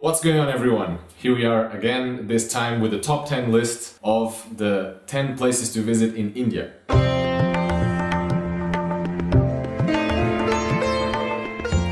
What's going on, everyone? Here we are again, this time with the top 10 list of the 10 places to visit in India.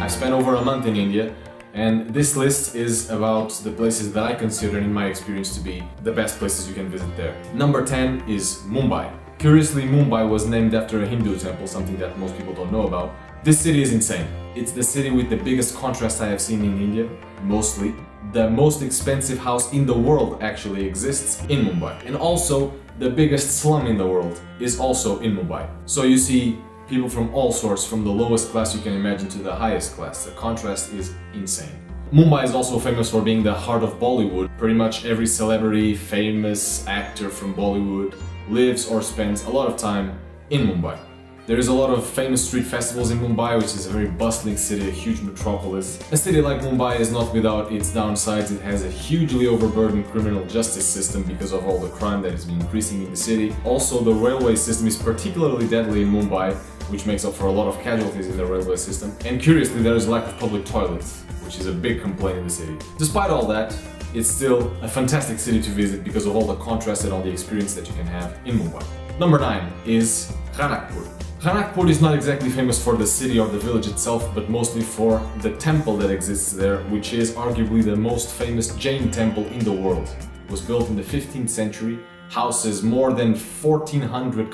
I spent over a month in India, and this list is about the places that I consider, in my experience, to be the best places you can visit there. Number 10 is Mumbai. Curiously, Mumbai was named after a Hindu temple, something that most people don't know about. This city is insane. It's the city with the biggest contrast I have seen in India, mostly. The most expensive house in the world actually exists in Mumbai. And also, the biggest slum in the world is also in Mumbai. So you see people from all sorts, from the lowest class you can imagine to the highest class. The contrast is insane. Mumbai is also famous for being the heart of Bollywood. Pretty much every celebrity, famous actor from Bollywood lives or spends a lot of time in Mumbai. There is a lot of famous street festivals in Mumbai, which is a very bustling city, a huge metropolis. A city like Mumbai is not without its downsides. It has a hugely overburdened criminal justice system because of all the crime that has been increasing in the city. Also, the railway system is particularly deadly in Mumbai, which makes up for a lot of casualties in the railway system. And curiously, there is a lack of public toilets, which is a big complaint in the city. Despite all that, it's still a fantastic city to visit because of all the contrast and all the experience that you can have in Mumbai. Number 9 is Ranakpur. Ranakpur is not exactly famous for the city or the village itself, but mostly for the temple that exists there, which is arguably the most famous Jain temple in the world. It was built in the 15th century, houses more than 1,400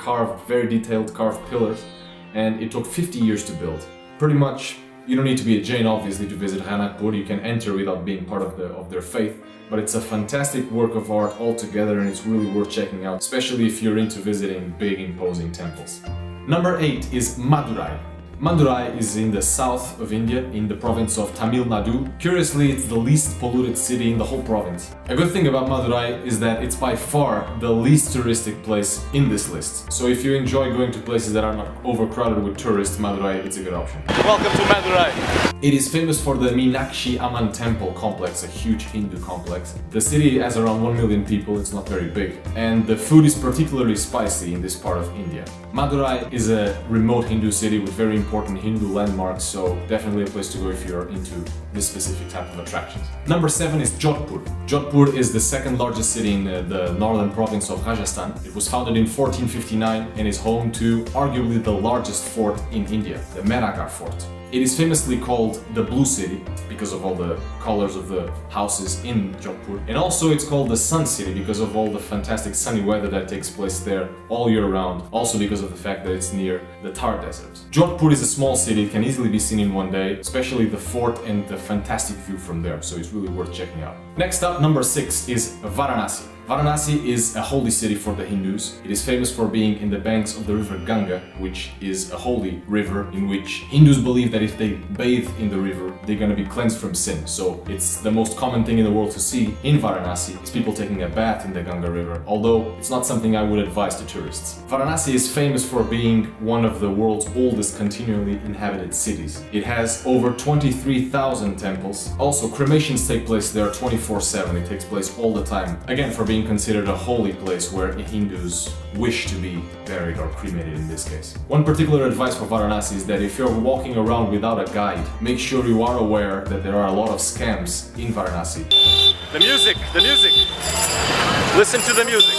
very detailed carved pillars, and it took 50 years to build. Pretty much, you don't need to be a Jain, obviously, to visit Ranakpur. You can enter without being part of their faith, but it's a fantastic work of art altogether, and it's really worth checking out, especially if you're into visiting big, imposing temples. Number 8 is Madurai. Madurai is in the south of India, in the province of Tamil Nadu. Curiously, it's the least polluted city in the whole province. A good thing about Madurai is that it's by far the least touristic place in this list. So if you enjoy going to places that are not overcrowded with tourists, Madurai is a good option. Welcome to Madurai! It is famous for the Meenakshi Amman temple complex, a huge Hindu complex. The city has around 1 million people, it's not very big, and the food is particularly spicy in this part of India. Madurai is a remote Hindu city with very important Hindu landmarks, so definitely a place to go if you're into this specific type of attractions. Number 7 is Jodhpur. Jodhpur is the second largest city in the northern province of Rajasthan. It was founded in 1459 and is home to arguably the largest fort in India, the Mehrangarh Fort. It is famously called the Blue City because of all the colors of the houses in Jodhpur. And also it's called the Sun City because of all the fantastic sunny weather that takes place there all year round. Also because of the fact that it's near the Thar Desert. Jodhpur is a small city, it can easily be seen in one day, especially the fort and the fantastic view from there, so it's really worth checking out. Next up, number 6 is Varanasi. Varanasi is a holy city for the Hindus. It is famous for being in the banks of the river Ganga, which is a holy river in which Hindus believe that if they bathe in the river, they're going to be cleansed from sin. So it's the most common thing in the world to see in Varanasi is people taking a bath in the Ganga river, although it's not something I would advise to tourists. Varanasi is famous for being one of the world's oldest continually inhabited cities. It has over 23,000 temples. Also, cremations take place there 24/7. It takes place all the time. Again, for being considered a holy place where Hindus wish to be buried or cremated in this case. One particular advice for Varanasi is that if you're walking around without a guide, make sure you are aware that there are a lot of scams in Varanasi. The music! Listen to the music!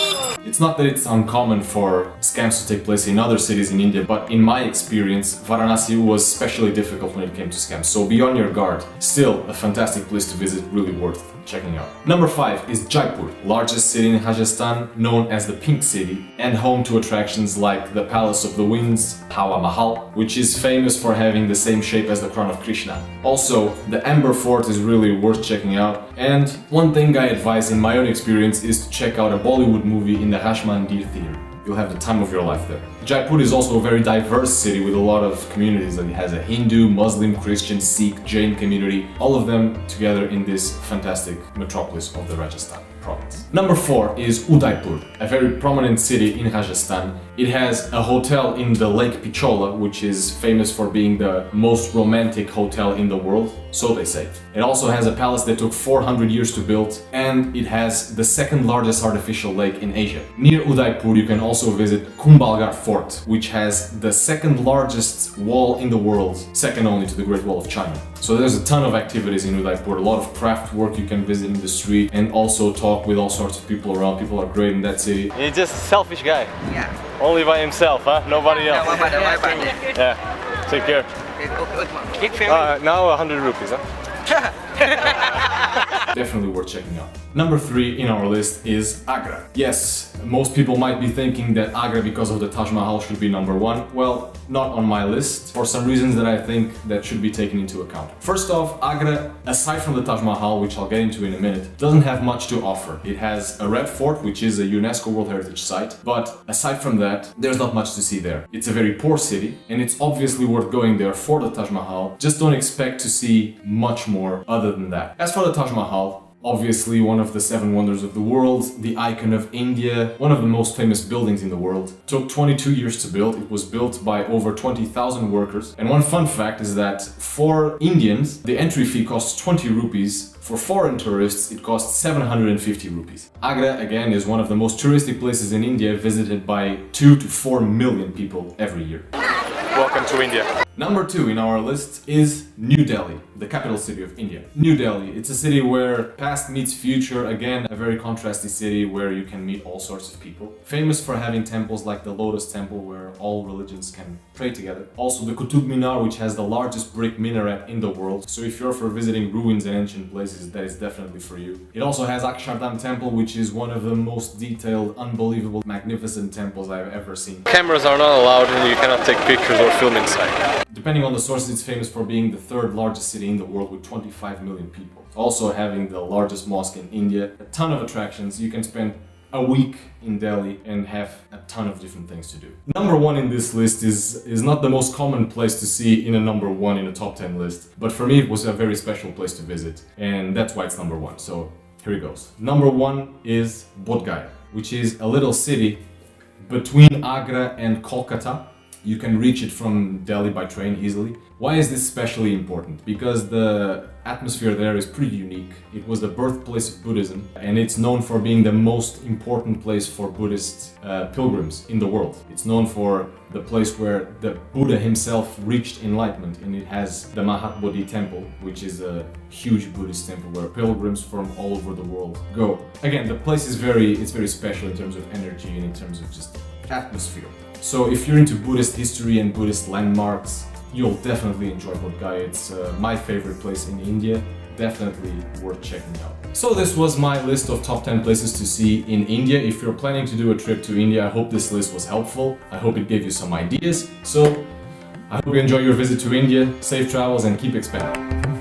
It's not that it's uncommon for scams to take place in other cities in India, but in my experience, Varanasi was especially difficult when it came to scams, so be on your guard. Still, a fantastic place to visit, really worth checking out. Number 5 is Jaipur, largest city in Rajasthan, known as the Pink City, and home to attractions like the Palace of the Winds, Taj Mahal, which is famous for having the same shape as the crown of Krishna. Also, the Amber Fort is really worth checking out, and one thing I advise in my own experience is to check out a Bollywood movie in the Rashmandir Theatre. You'll have the time of your life there. Jaipur is also a very diverse city with a lot of communities. It has a Hindu, Muslim, Christian, Sikh, Jain community, all of them together in this fantastic metropolis of the Rajasthan. province. Number 4 is Udaipur, a very prominent city in Rajasthan. It has a hotel in the Lake Pichola, which is famous for being the most romantic hotel in the world, so they say. It also has a palace that took 400 years to build, and it has the second largest artificial lake in Asia. Near Udaipur you can also visit Kumbhalgarh Fort, which has the second largest wall in the world, second only to the Great Wall of China. So there's a ton of activities in Udaipur, a lot of craft work you can visit in the street, and also talk with all sorts of people around. People are great in that city. He's just a selfish guy. Yeah. Only by himself, huh? Nobody else. Yeah. Take care. Now 100 rupees, huh? Definitely worth checking out. Number 3 in our list is Agra. Yes, most people might be thinking that Agra, because of the Taj Mahal, should be number 1. Well, not on my list, for some reasons that I think that should be taken into account. First off, Agra, aside from the Taj Mahal, which I'll get into in a minute, doesn't have much to offer. It has a Red Fort, which is a UNESCO World Heritage Site, but aside from that, there's not much to see there. It's a very poor city, and it's obviously worth going there for the Taj Mahal. Just don't expect to see much more other than that. As for the Taj Mahal, obviously one of the 7 wonders of the world, the icon of India, one of the most famous buildings in the world. Took 22 years to build. It was built by over 20,000 workers. And one fun fact is that for Indians, the entry fee costs 20 rupees. For foreign tourists, it costs 750 rupees. Agra, again, is one of the most touristic places in India, visited by 2 to 4 million people every year. Welcome to India. Number 2 in our list is New Delhi, the capital city of India. New Delhi, it's a city where past meets future, again, a very contrasty city where you can meet all sorts of people. Famous for having temples like the Lotus Temple where all religions can pray together. Also the Qutub Minar, which has the largest brick minaret in the world. So if you're for visiting ruins and ancient places, that is definitely for you. It also has Akshardham Temple, which is one of the most detailed, unbelievable, magnificent temples I've ever seen. Cameras are not allowed and you cannot take pictures or film inside. Depending on the sources, it's famous for being the 3rd largest city in the world with 25 million people. Also having the largest mosque in India, a ton of attractions. You can spend a week in Delhi and have a ton of different things to do. Number 1 in this list is not the most common place to see in a number 1 in a top 10 list, but for me it was a very special place to visit, and that's why it's number 1. So here it goes. Number 1 is Bodh Gaya, which is a little city between Agra and Kolkata. You can reach it from Delhi by train easily. Why is this especially important? Because the atmosphere there is pretty unique. It was the birthplace of Buddhism, and it's known for being the most important place for Buddhist pilgrims in the world. It's known for the place where the Buddha himself reached enlightenment, and it has the Mahabodhi temple, which is a huge Buddhist temple where pilgrims from all over the world go. Again, the place is very special in terms of energy and in terms of just atmosphere. So if you're into Buddhist history and Buddhist landmarks, you'll definitely enjoy Bodh Gaya. It's my favorite place in India. Definitely worth checking out. So this was my list of top 10 places to see in India. If you're planning to do a trip to India, I hope this list was helpful. I hope it gave you some ideas. So I hope you enjoy your visit to India. Safe travels and keep expanding.